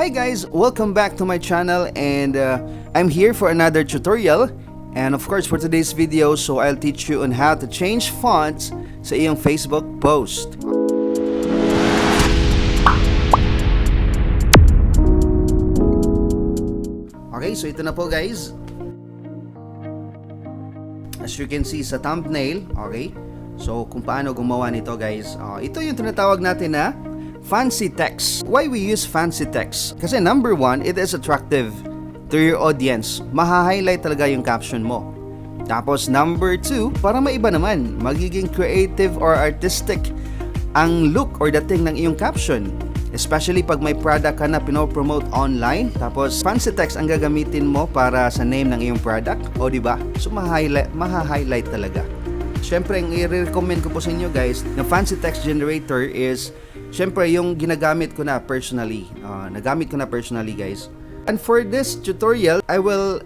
Hi guys, welcome back to my channel, and I'm here for another tutorial. And of course for today's video, so I'll teach you on how to change fonts sa iyong Facebook post. Okay, so ito na po guys. As you can see sa thumbnail, okay? So kung paano gumawa nito guys, ito yung tinatawag natin na fancy text. Why we use fancy text? Kasi number one, it is attractive to your audience. Maha-highlight talaga yung caption mo. Tapos number two, para maiba naman, magiging creative or artistic ang look or dating ng iyong caption. Especially pag may product ka na pinopromote online, tapos fancy text ang gagamitin mo para sa name ng iyong product, o diba? So maha-highlight talaga. Siyempre, ang i-recommend ko po sa inyo guys na fancy text generator is siyempre yung ginagamit ko na personally. Nagamit ko na personally guys. And for this tutorial, I will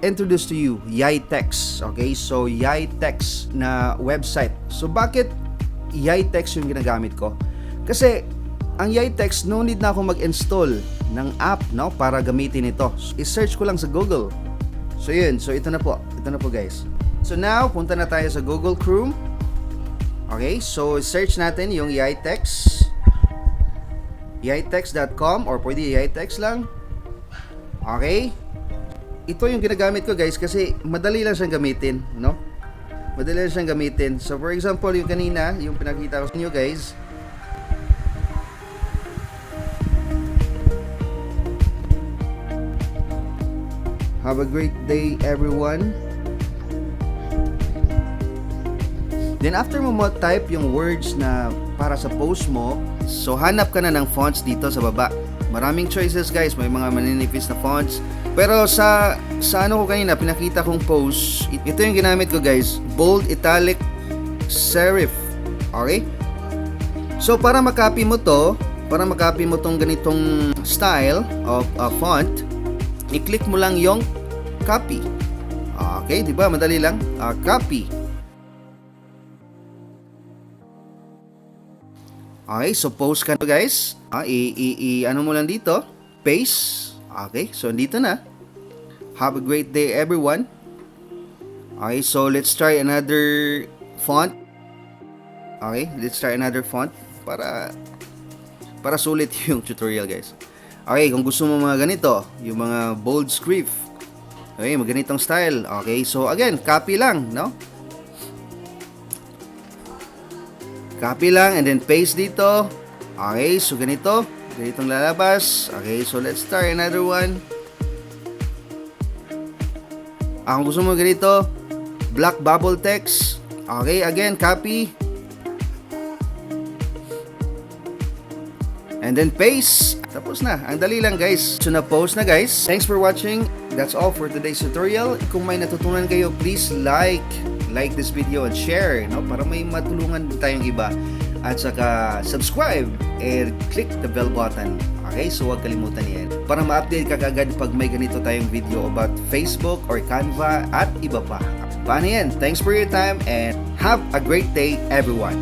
introduce to you 𝗙𝗪𝗡𝗃. Okay, so 𝗙𝗪𝗃 na website. So bakit 𝗙𝗪𝗃 yung ginagamit ko? Kasi ang 𝗙𝗪𝗃, no need na ako mag-install ng app, no, para gamitin ito. I-search ko lang sa Google. So yun, so ito na po guys. So now, punta na tayo sa Google Chrome. Okay, so search natin yung 𝗙𝗪𝗃.com or pwede 𝗙𝗪𝗃 lang. Okay, ito yung ginagamit ko guys kasi madali lang siyang gamitin, no? Madali lang siyang gamitin. So for example, yung kanina, yung pinakita ko sa inyo guys. Have a great day everyone. Then after mo type yung words na para sa post mo, so hanap ka na ng fonts dito sa baba. Maraming choices guys, may mga maninipis na fonts. Pero sa ano ko kanina, pinakita kong post, ito yung ginamit ko guys, bold, italic, serif. Okay? So para makopy mo to, para makopy mo tong ganitong style of font, i-click mo lang yung copy. Okay, di ba? Madali lang. Copy. Okay, so post ka na guys. Ano mo lang dito, paste. Okay, so dito na. Have a great day everyone. Okay, so let's try another font. Okay, let's try another font para sulit yung tutorial guys. Okay, kung gusto mo mga ganito, yung mga bold script. Okay, mga ganitong style. Okay, so again, copy lang, no? Copy lang and then paste dito. Okay, so ganitong lalabas. Okay, so let's try another one. Kung gusto mo ganito, black bubble text. Okay, again, copy. And then paste. Tapos na. Ang dali lang guys. So na-post na guys. Thanks for watching. That's all for today's tutorial. Kung may natutunan kayo, please like this video and share, no, para may matulungan tayong iba. At saka subscribe and click the bell button. Okay, so huwag kalimutan yan para ma-update ka kagad pag may ganito tayong video about Facebook or Canva at iba pa. Paano yan? Thanks for your time and have a great day everyone.